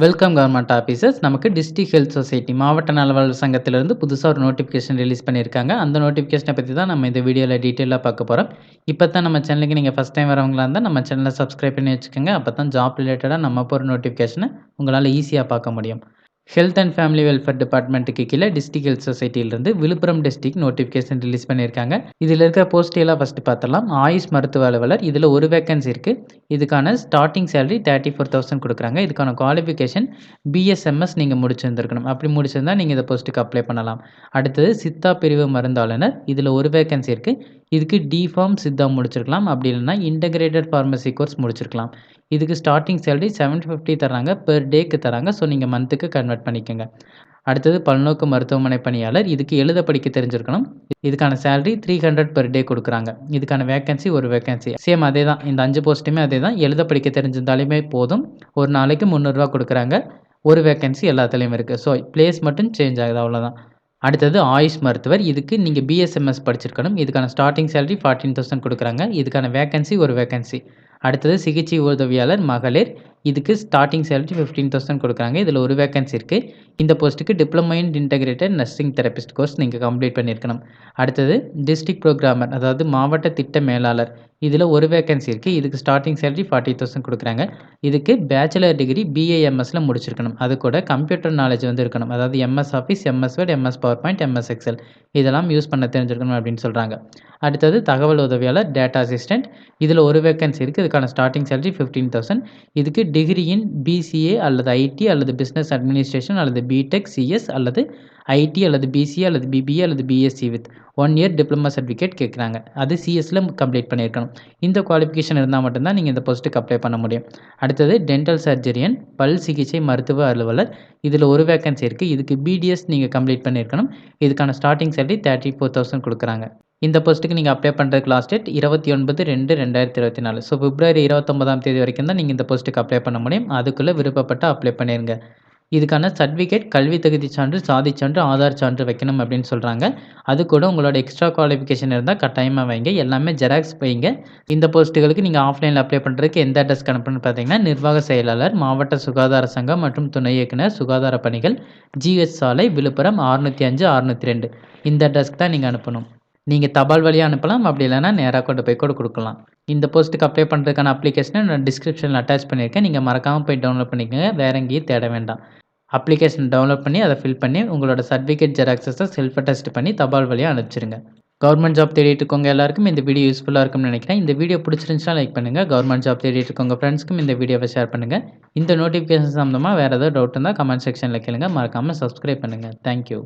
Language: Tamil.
Welcome government officers. நமக்கு டிஸ்ட்ரிக்ட் ஹெல்த் சொசைட்டி மாவட்ட நலவாழ்வு சங்கத்திலிருந்து புதுசா ஒரு நோட்டிஃபிகேஷன் ரிலீஸ் பண்ணியிருக்காங்க. அந்த நோட்டிஃபிகேஷன பத்தி தான் நம்ம இந்த வீடியோல டீட்டெயிலா பார்க்க போறோம். இப்ப தான் நம்ம சேனலுக்கு நீங்க ஃபர்ஸ்ட் டைம் வரவங்களா இருந்தா நம்ம சேனல சப்ஸ்கிரைப் பண்ணி வச்சுக்கோங்க. அப்பதான் ஜாப் ரிலேட்டடா நம்ம போற நோட்டிஃபிகேஷன உங்களால ஈஸியா பார்க்க முடியும். ஹெல்த் அண்ட் ஃபேமிலி வெல்ஃபேர் டிபார்ட்மெண்ட்டுக்கு கீழ டிஸ்ட்ரிக்ட் ஹெல்த் சொசைட்டியிலிருந்து விழுப்புரம் டிஸ்ட்ரிக்ட் நோட்டிஃபிகேஷன் ரிலீஸ் பண்ணியிருக்காங்க. இதில இருக்கிற போஸ்ட் எல்லாம் ஃபர்ஸ்ட் பார்த்தரலாம். ஆயுஷ் மருத்துவ அலுவலர் இதில ஒரு வேக்கன்சி இருக்கு. இதுக்கான ஸ்டார்ட்டிங் சேலரி 34,000 குடுக்குறாங்க. இதுக்கான குவாலிஃபிகேஷன் பிஎஸ்எம்எஸ் நீங்க முடிச்சிருந்திருக்கணும். அப்படி முடிச்சிருந்தா நீங்க இந்த போஸ்ட்டுக்கு அப்ளை பண்ணலாம். அடுத்தது சித்தா பிரிவு மருந்தாளுநர் இதில ஒரு வேக்கன்சி இருக்கு. இதுக்கு டி.ஃபார்ம் சித்தா முடிச்சிருக்கலாம். அப்படி இல்லைன்னா இன்டகிரேட்டட் ஃபார்மசி கோர்ஸ் முடிச்சிருக்கலாம். இதுக்கு ஸ்டார்ட்டிங் சேலரி 750 தர்றாங்க. பெர் டேக்கு தராங்க. ஸோ நீங்க மந்த்துக்கு கன்வெர்ட் பண்ணிக்கங்க. அடுத்தது பல்நோக்கு மருத்துவமனை பணியாளர். இதுக்கு எழுத படிக்க தெரிஞ்சிருக்கணும். இதுக்கான சேலரி 300 பெர் டே குடுக்குறாங்க. இதுக்கான வேக்கன்சி ஒரு வேக்கன்சி. சேம் அதே தான். இந்த 5 போஸ்ட்டுமே அதே தான். எழுத படிக்க தெரிஞ்சிருந்தாலுமே போதும். ஒரு நாளைக்கு ரூ. 300 குடுக்குறாங்க. ஒரு வேக்கன்சி எல்லாத்துலயும் இருக்கு. ஸோ பிளேஸ் மட்டும் சேஞ்ச் ஆகுது அவ்வளோதான். அடுத்தது ஆயுஷ் மருத்துவர். இதுக்கு நீங்க பிஎஸ்எம்எஸ் படிச்சிருக்கணும். இதுக்கான ஸ்டார்ட்டிங் சேலரி 14,000 குடுக்குறாங்க. இதுக்கான வேக்கன்சி ஒரு வேக்கன்சி. அடுத்தது சிகிச்சை உதவியாளர் மகளிர். இதுக்கு ஸ்டார்ட்டிங் சேலரி 15,000 குடுக்குறாங்க. இதில ஒரு வேக்கன்சி இருக்கு. இந்த போஸ்ட்டுக்கு diploma in integrated nursing therapist course நீங்க கம்ப்ளீட் பண்ணியிருக்கணும். அடுத்தது டிஸ்ட்ரிக்ட் புரோகிராமர் அதாவது மாவட்ட திட்ட மேலாளர். இதில ஒரு வேக்கன்சி இருக்கு. இதுக்கு ஸ்டார்ட்டிங் சேலரி 40,000 குடுக்குறாங்க. இதுக்கு பேச்சுலர் டிகிரி பிஏஎம்எஸ்ல முடிச்சிருக்கணும். அது கூட கம்ப்யூட்டர் நாலேட்ஜ் வந்து இருக்கணும். அதாவது MS office, MS word, MS power point, MS Excel இதெல்லாம் யூஸ் பண்ண தெரிஞ்சிருக்கணும் அப்படின்னு சொல்றாங்க. அடுத்தது தகவல் உதவியாளர், டேட்டா அசிஸ்டன்ட். இதில ஒரு வேக்கன்சி இருக்கு. இதுக்கான ஸ்டார்ட்டிங் சேலரி 15,000. இதுக்கு டிகிரி இன் பிசிஏ அல்லது ஐடி அல்லது பிசினஸ் அட்மினிஸ்ட்ரேஷன் அல்லது பிடெக், சிஎஸ் அல்லது ஐடி அல்லது பிசிஏ அல்லது பிபிஏ அல்லது BSc with 1 year diploma certificate கேட்குறாங்க. அது சிஎஸ்ல கம்ப்ளீட் பண்ணியிருக்கணும். இந்த குவாலிஃபிகேஷன் இருந்தால் மட்டும்தான் நீங்கள் இந்த போஸ்ட்டுக்கு அப்ளை பண்ண முடியும். அடுத்தது டென்டல் சர்ஜரியன், பல் சிகிச்சை மருத்துவ அலுவலர். இதில் ஒரு வேக்கன்சி இருக்குது. இதுக்கு பிடிஎஸ் நீங்கள் கம்ப்ளீட் பண்ணியிருக்கணும். இதுக்கான ஸ்டார்ட்டிங் சேலரி 34,000 கொடுக்குறாங்க. இந்த போஸ்ட்டுக்கு நீங்கள் அப்ளை பண்ணுறதுக்கு லாஸ்ட் டேட் 29/2/2024. ஸோ பிப்ரவரி 29ஆம் தேதி வரைக்கும் தான் நீங்கள் இந்த போஸ்ட்டுக்கு அப்ளை பண்ண முடியும். அதுக்குள்ளே விருப்பப்பட்டு அப்ளை பண்ணிடுங்க. இதுக்கான சர்டிஃபிகேட் கல்வி தகுதி சான்று, சாதி சான்று, ஆதார் சான்று வைக்கணும் அப்படின்னு சொல்கிறாங்க. அது கூட உங்களோட எக்ஸ்ட்ரா குவாலிஃபிகேஷன் இருந்தால் கட்டாயமாக வைங்க. எல்லாமே ஜெராக்ஸ் வைங்க. இந்த போஸ்ட்டுகளுக்கு நீங்கள் ஆஃப்லைனில் அப்ளை பண்ணுறதுக்கு எந்த அட்ரஸ்க்கு அனுப்பணும்னு பார்த்தீங்கன்னா, நிர்வாக செயலாளர், மாவட்ட சுகாதார சங்கம் மற்றும் துணை இயக்குனர் சுகாதார பணிகள், ஜிஹெச் சாலை, விழுப்புரம் 605 602 இந்த அட்ரஸ்க்கு தான் நீங்கள் அனுப்பணும். நீங்கள் தபால் வழியாக அனுப்பலாம். அப்படி இல்லைன்னா நேராக கொண்டு போய் கூட கொடுக்கலாம். இந்த போஸ்ட்டுக்கு அப்ளை பண்ணுறதுக்கான அப்ளிகேஷனை நான் டிஸ்கிரிப்ஷனில் அட்டாச் பண்ணியிருக்கேன். நீங்கள் மறக்காமல் போய் டவுன்லோட் பண்ணிக்கோங்க. வேற எங்கேயும் தேட வேண்டாம். அப்ளிகேஷன் டவுன்லோட் பண்ணி அதை ஃபில் பண்ணி உங்களோட சர்டிஃபிகேட் ஜெராக்ஸஸை செல்ஃப் அட்டஸ்ட் பண்ணி தபால் வழியாக அனுப்பிச்சிருங்க. கவர்மெண்ட் ஜாப் தேடிட்டு இருக்கவங்க எல்லாருக்கும் இந்த வீடியோ யூஸ்ஃபுல்லாக இருக்கும்னு நினைக்கிறேன். இந்த வீடியோ பிடிச்சிருந்துச்சுன்னா லைக் பண்ணுங்கள். கவர்மெண்ட் ஜாப் தேடிட்டு இருக்கவங்க ஃப்ரெண்ட்ஸ்க்கும் இந்த வீடியோவை ஷேர் பண்ணுங்கள். இந்த நோட்டிஃபிகேஷன் சம்மந்தமாக வேறு ஏதாவது டவுட் இருந்தால் கமெண்ட் செக்ஷனில் கேளுங்க. மறக்காமல் சப்ஸ்கிரைப் பண்ணுங்கள். தேங்க்யூ.